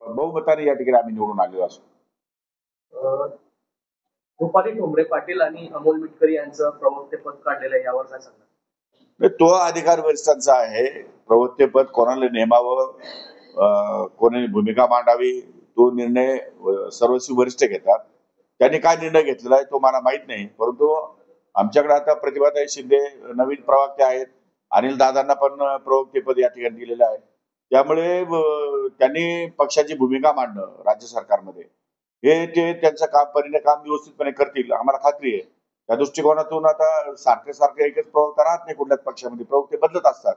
बहुमताने या ठिकाणी आम्ही निवडून आलेलो असतो. रुपाली ठोंबरे पाटील आणि अमोल मिटकरी यांचं प्रवक्तेपद काढलेलं आहे, यावर काय सांगणार? तो अधिकार वरिष्ठांचा आहे. प्रवक्तेपद कोणाला नेमावं, कोणी भूमिका मांडावी, तो निर्णय सर्वस्वी वरिष्ठ घेतात. त्यांनी काय निर्णय घेतलेला आहे तो मला माहित नाही, परंतु आमच्याकडे आता प्रतिभाताई शिंदे नवीन प्रवक्ते आहेत. अनिल दादांना पण प्रवक्तेपद या ठिकाणी दिलेलं आहे. त्यामुळे त्यांनी पक्षाची भूमिका मांडणं राज्य सरकारमध्ये हे ते त्यांचं काम व्यवस्थितपणे करतील, आम्हाला खात्री आहे. त्या दृष्टिकोनातून आता सारखे एकच प्रवक्ता राहत नाही कुठल्याच पक्षामध्ये, प्रवक्ते बदलत असतात.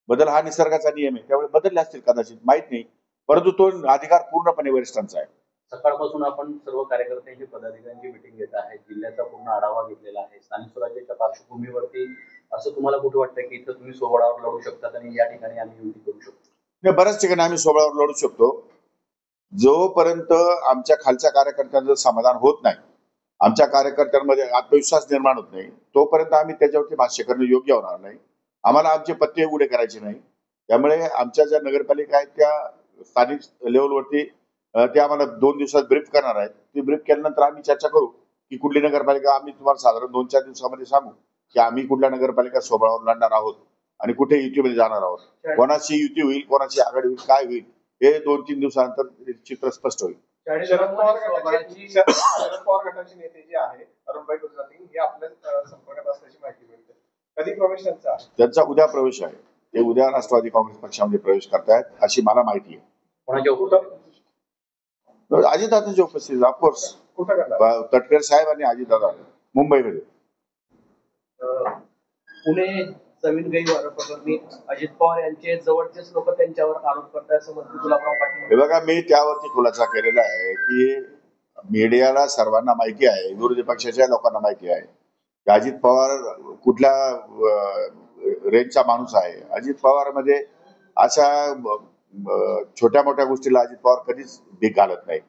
बदल हा निसर्गाचा नियम आहे, त्यामुळे बदलले असतील कदाचित, माहित नाही, परंतु तो अधिकार पूर्णपणे वरिष्ठांचा आहे. सकाळपासून आपण सर्व कार्यकर्त्यांची पदाधिकाऱ्यांची मिटिंग घेत आहे, जिल्ह्याचा पूर्ण आढावा घेतलेला आहे. स्थानिक स्वराज्याच्या पार्श्वभूमीवरती असं तुम्हाला कुठे वाटतं की इथं तुम्ही सोबळावर लढू शकतात आणि या ठिकाणी आम्ही युती करू शकतो? बऱ्याच ठिकाणी आम्ही सोबळावर लढू शकतो. जोपर्यंत आमच्या खालच्या कार्यकर्त्यांचं समाधान होत नाही, आमच्या कार्यकर्त्यांमध्ये आत्मविश्वास निर्माण होत नाही, तोपर्यंत आम्ही त्याच्यावरती भाष्य करणं योग्य होणार नाही. आम्हाला आमचे पत्ते उघडे करायचे नाही. त्यामुळे आमच्या ज्या नगरपालिका आहेत त्या स्थानिक लेवलवरती ते आम्हाला 2 दिवसात ब्रीफ करणार आहेत. ती ब्रीफ केल्यानंतर आम्ही चर्चा करू की कुठली नगरपालिका, आम्ही तुम्हाला साधारण 2-4 दिवसामध्ये सांगू की आम्ही कुठल्या नगरपालिका सोबळावर लढणार आहोत आणि कुठे युतीमध्ये जाणार आहोत. कोणाची युती होईल, कोणाची आघाडी होईल, काय होईल, हे 2-3 दिवसानंतर चित्र स्पष्ट होईल. शरद पवार गटाचे नेते जे आहे अरुणभाई गुजराती हे आपल्या संपर्कात असल्याची माहिती मिळते. कधी प्रवेश त्यांचा उद्या प्रवेश आहे. ते उद्या राष्ट्रवादी काँग्रेस पक्षामध्ये प्रवेश करतायत अशी मला माहिती आहे. अजितदादांच्या उपस्थितीत, ऑफकोर्स तटकरे साहेब आणि अजितदादा मुंबईमध्ये. पुणे जमीन गैरव्यवहार प्रकरणी अजित पवार यांचे जवळचेच लोक त्यांच्यावर आरोप करतायत असं मंत्री गुलाबराव पाटील. हे बघा, मी त्यावरती खुलासा केलेला आहे की मीडियाला सर्वांना माहिती आहे, विरोधी पक्षाच्या लोकांना माहिती आहे की अजित पवार कुठल्या रेंजचा माणूस आहे. अजित पवार मध्ये अशा छोट्या मोठ्या गोष्टीला अजित पवार कधीच भीक घालत नाही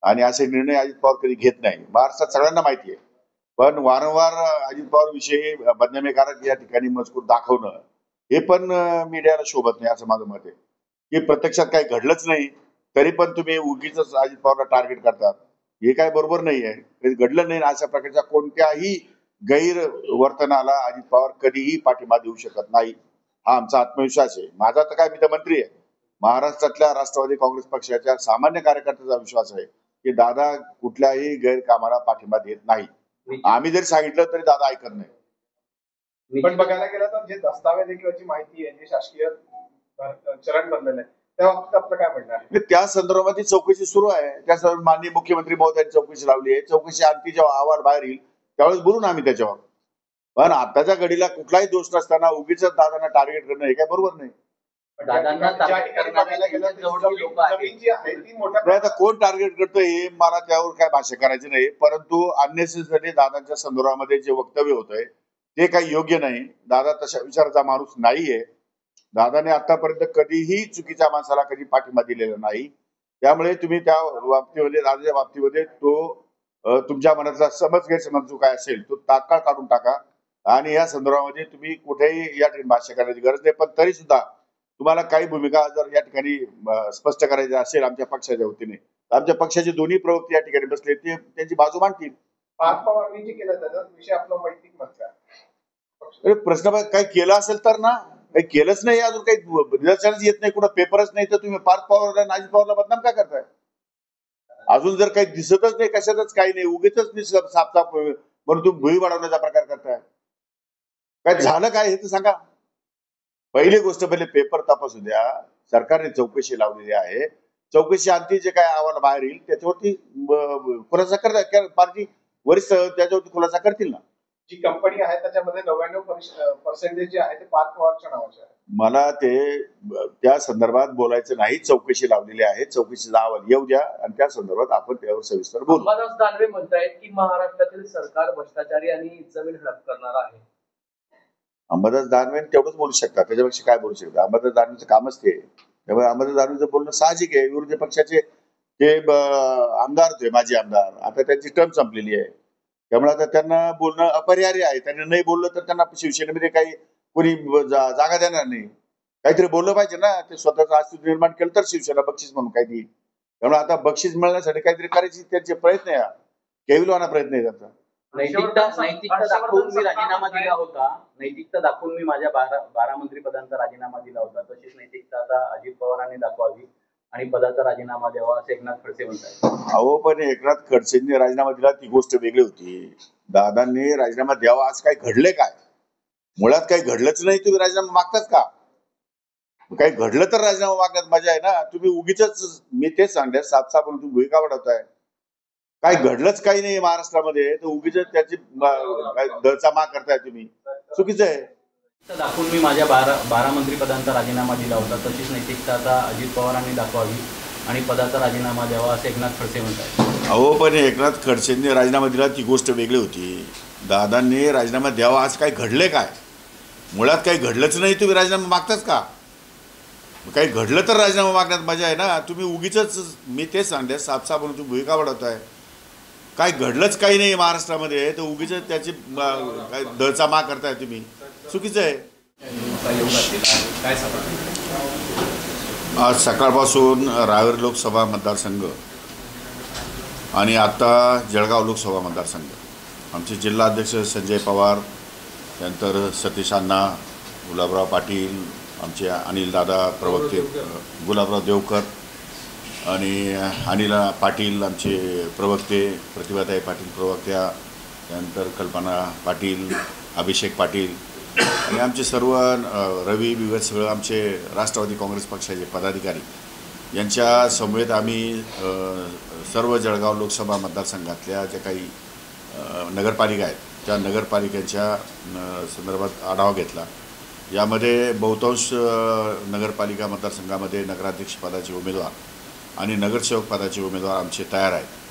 आणि असे निर्णय अजित पवार कधी घेत नाही. महाराष्ट्रात सगळ्यांना माहिती आहे. पण वारंवार अजित पवार विषयी बदनामीकारक या ठिकाणी मजकूर दाखवणं हे पण मीडियाला शोभत नाही असं माझं मत आहे. की प्रत्यक्षात काही घडलंच नाही तरी पण तुम्ही उगीच अजित पवारला टार्गेट करतात, हे काय बरोबर नाही आहे. कधी घडलं नाही, अशा प्रकारच्या कोणत्याही गैरवर्तनाला अजित पवार कधीही पाठिंबा देऊ शकत नाही, हा आमचा आत्मविश्वास आहे. माझा तर काय, मी तर मंत्री आहे. महाराष्ट्रातल्या राष्ट्रवादी काँग्रेस पक्षाच्या सामान्य कार्यकर्त्याचा विश्वास आहे की दादा कुठल्याही गैरकामाला पाठिंबा देत नाही. आम्ही जरी सांगितलं तरी दादा ऐकत नाही. पण बघायला गेलं तर जे दस्तावेज किंवा जी माहिती आहे, जे शासकीय चरण बनलेलं आहे, त्या बाबतीत आपलं काय म्हणणं आहे? त्या संदर्भात चौकशी सुरू आहे. त्या संदर्भात माननीय मुख्यमंत्री महोदयांनी चौकशी लावली आहे. चौकशी आणखी जेव्हा अहवाल बाहेर येईल त्यावेळेस बोलून आम्ही त्याच्यावर. पण आताच्या घडीला कुठलाही दोष नसताना उगीच दादांना टार्गेट करणं हे काय बरोबर नाही. आता कोण टार्गेट करतोय हे मला त्यावर काय भाष्य करायचं नाही, परंतु अननेसेसरी दादांच्या संदर्भामध्ये जे वक्तव्य होतंय ते काही योग्य नाही. दादा तशा विचाराचा माणूस नाहीये. दादाने आतापर्यंत कधीही चुकीच्या माणसाला कधी पाठिंबा दिलेला नाही. त्यामुळे तुम्ही त्या बाबतीमध्ये, दादाच्या बाबतीमध्ये तो तुमच्या मनातला गैरसमज जो काय असेल तो तात्काळ काढून टाका आणि या संदर्भामध्ये तुम्ही कुठेही या ठिकाणी भाष्य करण्याची गरज नाही. पण तरी सुद्धा तुम्हाला काही भूमिका जर या ठिकाणी स्पष्ट करायची असेल आमच्या पक्षाच्या वतीने, आमच्या पक्षाचे दोन्ही प्रवक्ते या ठिकाणी बसले, ते त्यांची बाजू मांडतील. पार्थ पवारांनी जे केलं त्याचा विषय आपला वैयक्तिक मत काय? प्रश्न काही केलं असेल तर ना, काही केलंच नाही, अजून काही निदर्शनाच येत नाही, कुठं पेपरच नाही, तर तुम्ही पार्थ पवार आणि अजित पवारला बदनाम काय करताय? अजून जर काही दिसतच नाही, कशातच काही नाही, उगीच साफ म्हणून तुम्ही भुई वाढवण्याचा प्रकार करताय. काय झालं काय हे तर सांगा. पहिली गोष्ट, पहिले पेपर तपासू द्या. सरकारने चौकशी लावलेली आहे. चौकशी अंती जे काय अहवाल बाहेर येईल त्याच्यावरती खुलासा करतात, पार्टी वरिष्ठ त्याच्यावरती खुलासा करतील ना. जी कंपनी आहे त्याच्यामध्ये 99% जे आहे ते पार्थ पवारच्या नावाचे आहे. मला ते त्या संदर्भात बोलायचं नाही. चौकशी लावलेली आहे, चौकशीचा अहवाल येऊ द्या आणि त्या संदर्भात आपण त्यावर सविस्तर बोलू. अंबादास दानवे म्हणतायत की महाराष्ट्रातील सरकार भ्रष्टाचारी आणि जमीन हडप करणार आहे. अंबादास दानवे तेवढंच बोलू शकतात, त्याच्यापेक्षा काय बोलू शकतात? अंबादास दानवेचं कामच ते. त्यामुळे अंबादास दानवेचं बोलणं साहजिक आहे. विरोधी पक्षाचे ते आमदार होते, माजी आमदार, आता त्यांची टर्म संपलेली आहे. त्यामुळे आता त्यांना बोलणं अपरिहार्य आहे. त्यांनी नाही बोललं तर त्यांना शिवसेनेमध्ये काही कोणी जागा देणार नाही. काहीतरी बोललं पाहिजे ना. ते स्वतःचं अस्तित्व निर्माण केलं तर शिवसेना बक्षीस म्हणून काही देईल. त्यामुळे आता बक्षीस मिळण्यासाठी काहीतरी करायची त्यांचे प्रयत्न आहे, केविलवाना प्रयत्न आहे त्यांचा. नैतिकता दाखवून मी राजीनामा दिला होता. नैतिकता दाखवून मी माझ्या 12 मंत्रिपदांचा राजीनामा दिला होता. तशीच नैतिकता आता अजित पवारांनी दाखवावी आणि पदाचा राजीनामा द्यावा असं एकनाथ खडसे म्हणतात. अहो पण एकनाथ खडसेंनी राजीनामा दिला ती गोष्ट वेगळी होती. दादांनी राजीनामा द्यावा. आज काय घडले काय? मुळात काही घडलंच नाही. तुम्ही राजीनामा मागतात का? काही घडलं तर राजीनामा मागण्यात मजा आहे ना. तुम्ही उगीच, मी तेच सांगते, साफ तुम्ही भूमिका वाढवताय. काय घडलंच काही नाही महाराष्ट्रामध्ये, तर उगीच त्याची दळचामा करताय तुम्ही, चुकीचं आहे. दाखवून मी माझ्या 12 मंत्रिपदांचा राजीनामा दिला होता. तशीच नैतिकता आता अजित पवारांनी दाखवावी आणि पदाचा राजीनामा द्यावा असं एकनाथ खडसे म्हणतात. अहो पण एकनाथ खडसेंनी राजीनामा दिला ती गोष्ट वेगळी होती. दादांनी राजीनामा द्यावा. आज काय घडले काय? मुळात काही घडलंच नाही. तुम्ही राजीनामा मागतात का? काही घडलं तर राजीनामा मागण्यात मजा आहे ना. तुम्ही उगीच, मी तेच सांगते, साफ म्हणून तुम्ही भूमिका वाढवताय. काय घडलंच काही नाही महाराष्ट्रामध्ये, तर उगीच त्याची काय दळचामा करताय तुम्ही, चुकीचं आहे. आज सकाळपासून रावेर लोकसभा मतदारसंघ आणि आता जळगाव लोकसभा मतदारसंघ, आमचे जिल्हा अध्यक्ष संजय पवार, त्यानंतर सतीश अण्णा, गुलाबराव पाटील, आमचे अनिल दादा प्रवक्ते, गुलाबराव देवकर आणि अनिल पाटील आमचे प्रवक्ते, प्रतिभाताई पाटील प्रवक्त्या, त्यानंतर कल्पना पाटील, अभिषेक पाटील आणि आमचे सर्व रवी विगत सगळं आमचे राष्ट्रवादी काँग्रेस पक्षाचे पदाधिकारी यांच्या समवेत आम्ही सर्व जळगाव लोकसभा मतदारसंघातल्या ज्या काही नगरपालिका आहेत त्या नगरपालिकांच्या संदर्भात आढावा घेतला. यामध्ये बहुतांश नगरपालिका मतदारसंघामध्ये नगराध्यक्ष पदाचे उमेदवार आणि नगरसेवक पदाचे उमेदवार आमचे तयार आहेत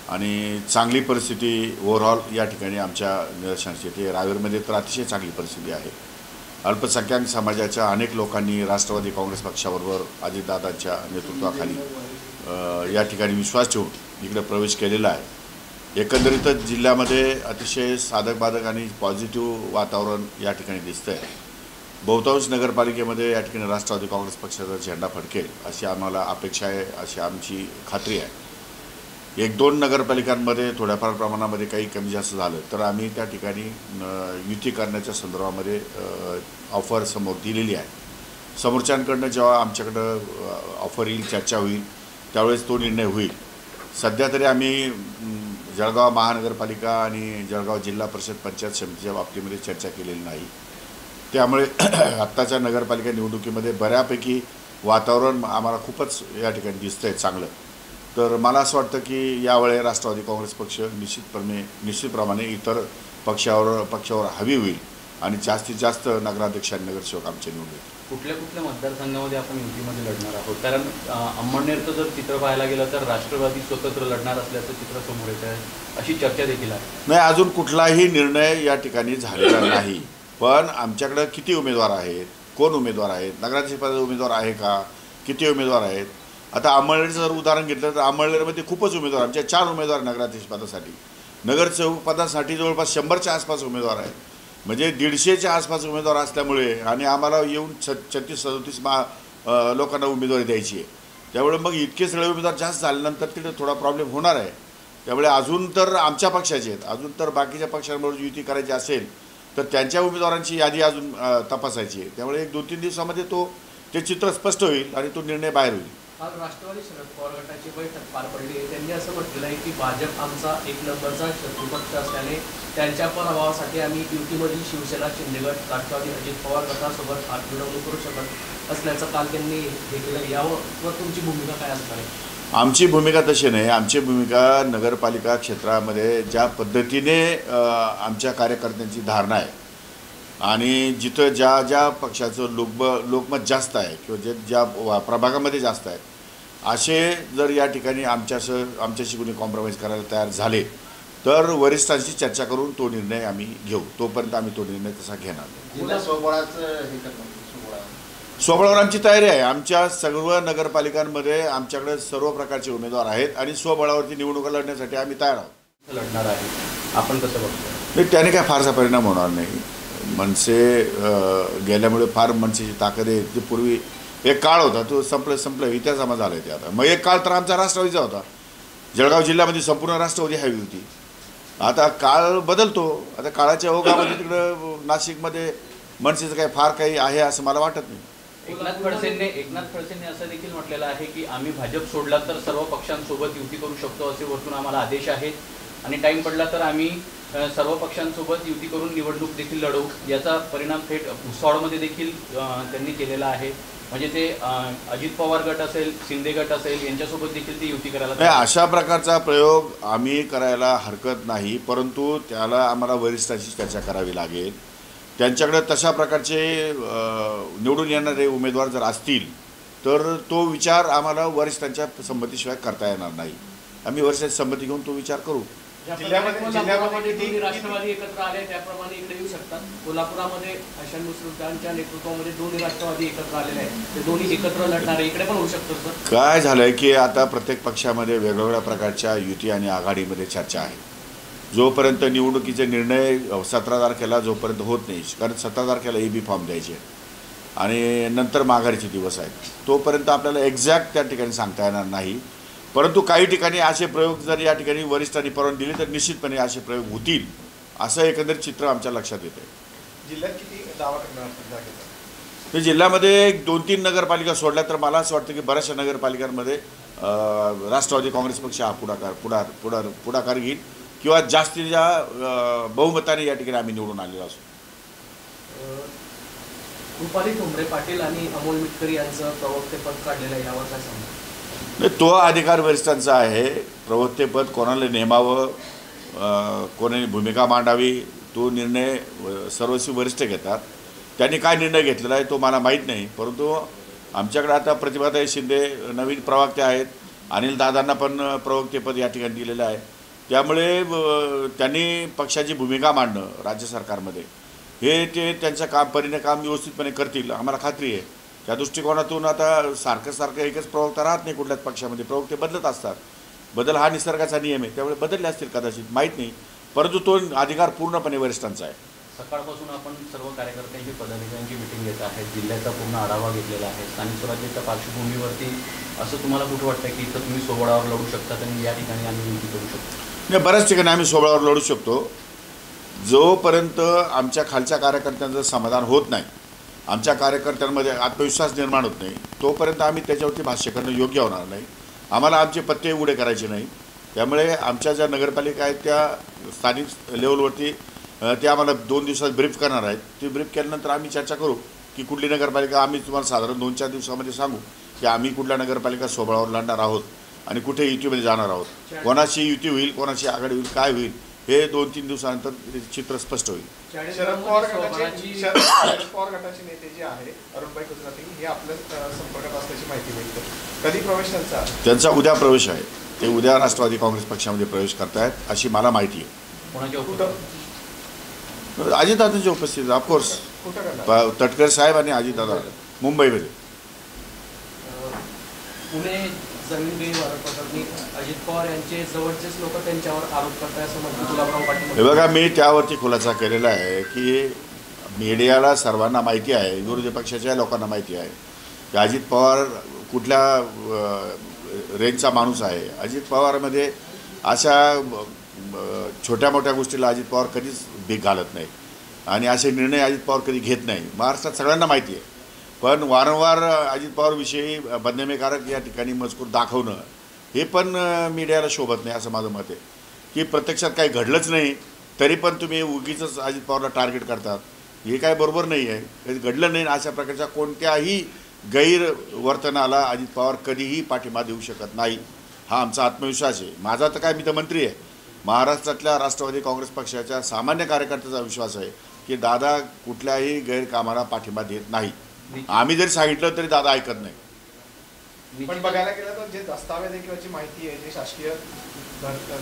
आणि चांगली परिस्थिती ओव्हरऑल या ठिकाणी आमच्या निदर्शनास येते. रावेरमध्ये तर अतिशय चांगली परिस्थिती आहे. अल्पसंख्याक समाजाच्या अनेक लोकांनी राष्ट्रवादी काँग्रेस पक्षाबरोबर अजितदादांच्या नेतृत्वाखाली या ठिकाणी विश्वास ठेवून इकडे प्रवेश केलेला आहे. एकंदरीतच जिल्ह्यामध्ये अतिशय साधक बाधक आणि पॉझिटिव्ह वातावरण या ठिकाणी दिसतं आहे. बहुतांश नगरपालिकेमध्ये या ठिकाणी राष्ट्रवादी काँग्रेस पक्षाचा झेंडा फडकेल अशी आम्हाला अपेक्षा आहे, अशी आमची खात्री आहे. 1-2 नगरपालिकांमध्ये थोड्याफार प्रमाणामध्ये काही कमी जास्त झालं तर आम्ही त्या ठिकाणी युती करण्याच्या संदर्भामध्ये ऑफर समोर दिलेली आहे. समोरच्यांकडनं जेव्हा आमच्याकडं ऑफर येईल, चर्चा होईल, त्यावेळेस तो निर्णय होईल. सध्या तरी आम्ही जळगाव महानगरपालिका आणि जळगाव जिल्हा परिषद पंचायत समितीच्या बाबतीमध्ये चर्चा केलेली नाही. त्यामुळे आत्ताच्या नगरपालिका निवडणुकीमध्ये बऱ्यापैकी वातावरण आम्हाला खूपच या ठिकाणी दिसतं आहे चांगलं. तर मला असं वाटतं की यावेळी राष्ट्रवादी काँग्रेस पक्ष निश्चितप्रमाणे इतर पक्षावर हवी होईल आणि जास्तीत जास्त नगराध्यक्ष आणि नगरसेवक आमचे निवडून. कुठल्या मतदारसंघामध्ये आपण युतीमध्ये लढणार आहोत? कारण अंमळनेरचं जर चित्र पाहायला गेलं तर राष्ट्रवादी स्वतंत्र लढणार असल्याचं चित्र समोर येत आहे, अशी चर्चा देखील आहे. नाही, अजून कुठलाही निर्णय या ठिकाणी झालेला नाही. पण आमच्याकडं किती उमेदवार आहेत, कोण उमेदवार आहेत, नगराध्यक्ष पदाचे उमेदवार आहे का, किती उमेदवार आहेत? आता अंमळनेरचं जर उदाहरण घेतलं तर अंमळनेरमध्ये खूपच उमेदवार, आमच्या 4 उमेदवार नगराध्यक्ष पदासाठी. नगरसेवक पदासाठी जवळपास 100च्या आसपास उमेदवार आहेत. म्हणजे 150च्या आसपास उमेदवार असल्यामुळे आणि आम्हाला येऊन 36-37 लोकांना उमेदवारी द्यायची आहे. त्यामुळे मग इतके सगळे उमेदवार जास्त झाल्यानंतर तिथे थोडा प्रॉब्लेम होणार आहे. त्यामुळे अजून तर आमच्या पक्षाचे आहेत, अजून तर बाकीच्या पक्षांबरोबर युती करायची असेल तर त्यांच्या उमेदवारांची यादी अजून तपासायची आहे. त्यामुळे 1-2-3 दिवसामध्ये ते चित्र स्पष्ट होईल आणि तो निर्णय बाहेर होईल. काल राष्ट्रवादी शरद पवार गटाची बैठक पार पडली. त्यांनी असं म्हटलेलं आहे की भाजप आमचा 1 नंबरचा शत्रुपक्ष असल्याने त्यांच्या पराभवासाठी आम्ही युतीमधील शिवसेना, शिंदेगड, राष्ट्रवादी अजित पवार गटासोबत हातमिळवणी करू शकत असल्याचं काल त्यांनी हे केलं. यावर तुमची भूमिका काय असणार आहे? आमची भूमिका तशी नाही. आमची भूमिका नगरपालिका क्षेत्रामध्ये ज्या पद्धतीने आमच्या कार्यकर्त्यांची धारणा आहे आणि जिथं ज्या पक्षाचं लोकमत जास्त आहे किंवा ज्या प्रभागामध्ये जास्त आहे असे जर या ठिकाणी आमच्याशी कोणी कॉम्प्रोमाइज करायला तयार झाले तर वरिष्ठांशी चर्चा करून तो निर्णय आम्ही घेऊ. तोपर्यंत आम्ही तो निर्णय तसा घेणार नाही. स्वबळावर आमची तयारी आहे. आमच्या सर्व नगरपालिकांमध्ये आमच्याकडे सर्व प्रकारचे उमेदवार आहेत आणि स्वबळावरती निवडणुका लढण्यासाठी आम्ही तयार आहोत. लढणार आहे आपण कसं बघतो? नाही, त्याने काय फारसा परिणाम होणार नाही. मनसे गेल्यामुळे फार मनसेची ताकद आहे. ती पूर्वी एक काळ होता तो संपलं इतिहासामध्ये झालं ते आता. मग एक काळ तर आमचा राष्ट्रवादीचा होता. जळगाव जिल्ह्यामध्ये संपूर्ण राष्ट्रवादी हवी होती. आता काळ बदलतो. आता काळाच्या ओघामध्ये तिकडं नाशिकमध्ये मनसेचं काही फार काही आहे असं मला वाटत नाही. एकनाथ खडसेंनी असं देखील म्हटलेलं आहे की आम्ही भाजप सोडला तर सर्व पक्षांसोबत युती करू शकतो असे वरतून आम्हाला आदेश आहेत आणि टाइम पडला तर आम्ही सर्व पक्षांसोबत युती करून निवडणूक देखील लढवू. याचा परिणाम थेट भुसावळमध्ये देखील त्यांनी केलेला आहे. म्हणजे ते अजित पवार गट असेल, शिंदे गट असेल यांच्यासोबत देखील ती युती करायला नाही. अशा प्रकारचा प्रयोग आम्ही करायला हरकत नाही, परंतु त्याला आम्हाला वरिष्ठांशी चर्चा करावी लागेल. त्यांच्याकडे तशा प्रकारचे निवडून येणारे उमेदवार जर असतील तर तो विचार आम्हाला वरिष्ठांच्या संमतीशिवाय करता येणार नाही. आम्ही वरिष्ठांची संमती घेऊन तो विचार करू. जिल्ह्यामध्ये दोन्ही राष्ट्रवादी एकत्र आले त्याप्रमाणे इकडे येऊ शकतात. कोल्हापुरामध्ये आशा मुश्रीफांच्या नेतृत्वामध्ये दोन्ही राष्ट्रवादी एकत्र आलेले आहेत. ते दोन्ही एकत्र लढणारे इकडे पण होऊ शकतात सर. काय झालंय की आता प्रत्येक पक्षामध्ये वेगवेगळ्या प्रकारच्या युती आणि आघाडीमध्ये चर्चा आहे. जोपर्यंत निवडणुकीचे निर्णय 17 तारखेला जोपर्यंत होत नाही, कारण 17 तारखेला EB फॉर्म द्यायचे आणि नंतर माघारीचे दिवस आहेत, तोपर्यंत आपल्याला एक्झॅक्ट त्या ठिकाणी सांगता येणार नाही. परंतु काही ठिकाणी असे प्रयोग जर या ठिकाणी वरिष्ठांनी परवानगी दिली तर निश्चितपणे असे प्रयोग होतील असं एकंदरीत चित्र आमच्या लक्षात येतं. जिल्ह्यात किती दावा करणार ते जिल्ह्यामध्ये 2-3 नगरपालिका सोडल्या तर मला असं वाटतं की बऱ्याचशा नगरपालिकांमध्ये राष्ट्रवादी काँग्रेस पक्ष हा पुढाकार घेईल किंवा जास्तीच्या बहुमताने या ठिकाणी आम्ही निवडून आलेलो असू. रुपाली ठोंबरे पाटील आणि अमोल मिटकरी यांचं प्रवक्तेपद काढलेलं आहे, यावर काय सांगणार? नाही, तो अधिकार वरिष्ठांचा आहे. प्रवक्तेपद कोणाला नेमावं, कोणाने भूमिका मांडावी, तो निर्णय सर्वस्वी वरिष्ठ घेतात. त्यांनी काय निर्णय घेतलेला आहे तो मला माहीत नाही. परंतु आमच्याकडे आता प्रतिभाताई शिंदे नवीन प्रवक्ते आहेत. अनिल दादांना पण प्रवक्तेपद या ठिकाणी दिलेलं आहे. त्यामुळे त्यांनी पक्षाची भूमिका मांडणं राज्य सरकारमध्ये हे ते त्यांचं काम व्यवस्थितपणे करतील आम्हाला खात्री आहे. त्या दृष्टिकोनातून आता सारखं एकच प्रवक्ता राहत नाही. कुठल्याच पक्षामध्ये प्रवक्ते बदलत असतात. बदल हा निसर्गाचा नियम आहे. त्यामुळे बदलले असतील कदाचित, माहीत नाही. परंतु तो अधिकार पूर्णपणे वरिष्ठांचा आहे. सकाळपासून आपण सर्व कार्यकर्त्यांची पदाधिकाऱ्यांची मिटिंग घेत आहे. जिल्ह्याचा पूर्ण आढावा घेतलेला आहे. स्थानिक स्वराज्याच्या पार्श्वभूमीवरती असं तुम्हाला कुठं वाटतं की इथं तुम्ही सोबळावर लढू शकता आणि या ठिकाणी आम्ही युती करू शकतो? नाही, बऱ्याच ठिकाणी आम्ही सोबळावर लढू शकतो. जोपर्यंत आमच्या खालच्या कार्यकर्त्यांचं समाधान होत नाही, आमच्या कार्यकर्त्यांमध्ये आत्मविश्वास निर्माण होत नाही, तोपर्यंत आम्ही त्याच्यावरती भाष्य करणं योग्य होणार नाही. आम्हाला आमचे पत्ते उघडे करायचे नाही. त्यामुळे आमच्या ज्या नगरपालिका आहेत त्या स्थानिक लेवलवरती ते आम्हाला 2 दिवसात ब्रीफ करणार आहेत. ती ब्रीफ केल्यानंतर आम्ही चर्चा करू की कुठली नगरपालिका, आम्ही तुम्हाला साधारण 2-4 दिवसामध्ये सांगू की आम्ही कुठल्या नगरपालिका सोबळावर लढणार आहोत आणि कुठे युतीमध्ये जाणार आहोत. कोणाची युती होईल, कोणाची आघाडी होईल, काय होईल हे 2-3 दिवसानंतर चित्र स्पष्ट होईल. शरद पवार गटाचे नेते जे आहे अरुणभाई गुजराती हे आपल्या संपर्कात असल्याची माहिती मिळते. कधी प्रवेश त्यांचा उद्या प्रवेश आहे. ते उद्या राष्ट्रवादी काँग्रेस पक्षामध्ये प्रवेश करतायत अशी मला माहिती आहे. अजितदादांची उपस्थिती ऑफकोर्स. तटकरे साहेब आणि अजितदादा मुंबईमध्ये. पुणे जमीन गैरव्यवहार प्रकरणी अजित पवार यांचे जवळचेच लोक त्यांच्यावर आरोप करताय असं म्हणतात गुलाबराव पाटील. हे बघा, मी त्यावरती खुलासा केलेला आहे की मीडियाला सर्वांना माहिती आहे, विरोधी पक्षाच्या लोकांना माहिती आहे की अजित पवार कुठल्या रेंजचा माणूस आहे. अजित पवारमध्ये अशा छोट्या मोठ्या गोष्टीला अजित पवार कधीच भीक घालत नाही आणि असे निर्णय अजित पवार कधी घेत नाही. महाराष्ट्रात सगळ्यांना माहिती आहे. पण वारंवार अजित पवारविषयी बदनामीकारक या ठिकाणी मजकूर दाखवणं हे पण मीडियाला शोभत नाही असं माझं मत आहे. की प्रत्यक्षात काही घडलंच नाही तरी पण तुम्ही उगीच अजित पवारला टार्गेट करतात, हे काय बरोबर नाही आहे. कधी घडलं नाही. अशा प्रकारच्या कोणत्याही गैरवर्तनाला अजित पवार कधीही पाठिंबा देऊ शकत नाही. हा आमचा आत्मविश्वास आहे. माझा तर काय, मी तर मंत्री आहे. महाराष्ट्रातल्या राष्ट्रवादी काँग्रेस पक्षाच्या सामान्य कार्यकर्त्याचा विश्वास आहे की दादा कुठल्याही गैरकामाला पाठिंबा देत नाही. आम्ही जरी सांगितलं तरी दादा ऐकत नाही. पण बघायला गेलं तर जे दस्तावेज किंवा जी माहिती आहे, जे शासकीय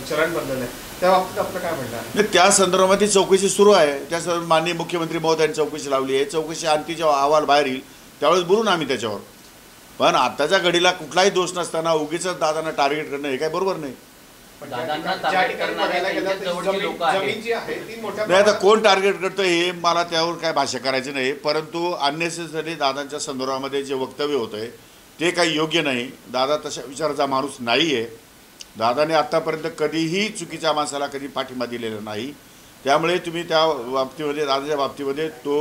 चरण बनलेलं आहे त्या बाबतीत आपलं काय म्हणणं आहे? त्या संदर्भात चौकशी सुरू आहे. त्या संदर्भात माननीय मुख्यमंत्री महोदयांनी चौकशी लावली आहे. चौकशी आणखी जेव्हा अहवाल बाहेर येईल त्यावेळेस बोलून आम्ही त्याच्यावर. पण आत्ताच्या घडीला कुठलाही दोष नसताना उगीच दादांना टार्गेट करणं हे काय बरोबर नाही. पण दादांना ज्या target ठिकाणी करणारे बघायला गेलं त्यांच्या तर जवळची लोकं आहेत. जमीन जी आहे ती मोठ्या नाही, आता प्रमाणात- कोण टार्गेट करतं हे मला त्यावर काय भाष्य करायचं नाही, परंतु अननेसेसरी दादांच्या संदर्भामध्ये जे वक्तव्य होतं आहे ते काही योग्य नाही. दादा तशा विचाराचा माणूस नाही आहे. दादाने आत्तापर्यंत कधीही चुकीच्या माणसाला कधी पाठिंबा दिलेला नाही. त्यामुळे तुम्ही त्या बाबतीमध्ये दादाच्या बाबतीमध्ये तो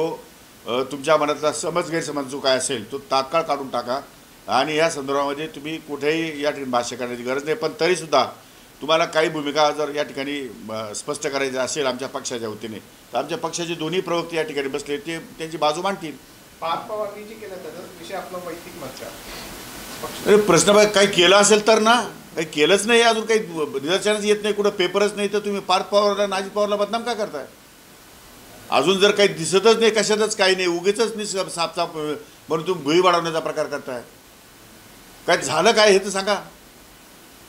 तुमच्या मनातला गैरसमज जो काय असेल तो तात्काळ काढून टाका आणि या संदर्भामध्ये तुम्ही कुठेही या ठिकाणी भाष्य करण्याची गरज नाही. पण तरीसुद्धा तुम्हाला काही भूमिका जर या ठिकाणी स्पष्ट करायची असेल आमच्या पक्षाच्या वतीने तर आमच्या पक्षाचे दोन्ही प्रवक्ते या ठिकाणी बसले ते त्यांची बाजू मांडतील. पार्थ पवारनी जे केलं त्याचा विषय आपला वैयक्तिक मत का? अरे प्रश्न काही केलं असेल तर ना, काही केलंच नाही, अजून काही निदर्शनच येत नाही, कुठं पेपरच नाही, तर तुम्ही पार्थ पवारला अजित पवारला बदनाम का करताय? अजून जर काही दिसतच नाही, कशातच काही नाही, उगीच नाही साफ म्हणून तुम्ही भुई वाढवण्याचा प्रकार करताय. काय झालं काय हे तर सांगा.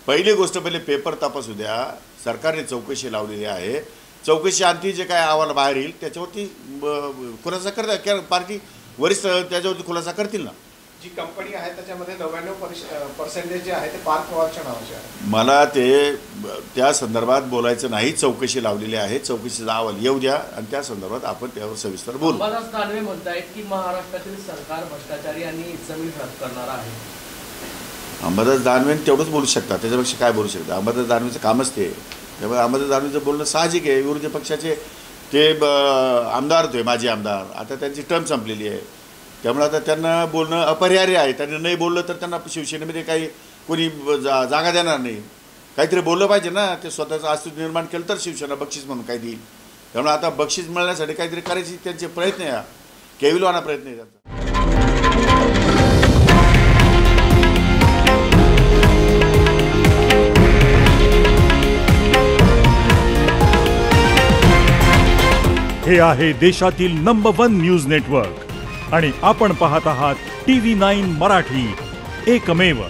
पहिली गोष्ट, पहिले पेपर तपासू द्या. सरकारने चौकशी लावलेली आहे. चौकशी अंती जे काय अहवाल बाहेर येईल त्याच्यावरती खुलासा करता पार्टी वरिष्ठ त्याच्यावरती खुलासा करतील ना. जी कंपनी आहे त्याच्यामध्ये 99% जे आहे ते पार्थ पवारच्या नावाचे आहे. मला ते त्या संदर्भात बोलायचं नाही. चौकशी लावलेली आहे. चौकशीचा अहवाल येऊ द्या आणि त्या संदर्भात आपण त्यावर सविस्तर बोलू. अंबादास दानवे म्हणतायत की महाराष्ट्रातील सरकार भ्रष्टाचारी आणि जमीन हडप करणार आहे. अंबादास दानवे तेवढंच बोलू शकतात, त्याच्यापेक्षा काय बोलू शकतात? अंबादास दानवेचं कामच ते. त्यामुळे अंबादास दानवेचं बोलणं साहजिक आहे. विरोधी पक्षाचे ते आमदार होते, माजी आमदार, आता त्यांची टर्म संपलेली आहे. त्यामुळे आता त्यांना बोलणं अपरिहार्य आहे. त्यांनी नाही बोललं तर त्यांना शिवसेनेमध्ये काही कोणी जागा देणार नाही. काहीतरी बोललं पाहिजे ना. ते स्वतःचं अस्तित्व निर्माण केलं तर शिवसेना बक्षीस म्हणून काही देईल. त्यामुळे आता बक्षीस मिळण्यासाठी काहीतरी करायची त्यांचे प्रयत्न आहे, केविलवाना प्रयत्न आहे त्यांचा. हे आहे देशातील नंबर 1 न्यूज नेटवर्क आणि आपण पाहत आहात TV9 मराठी, एकमेव.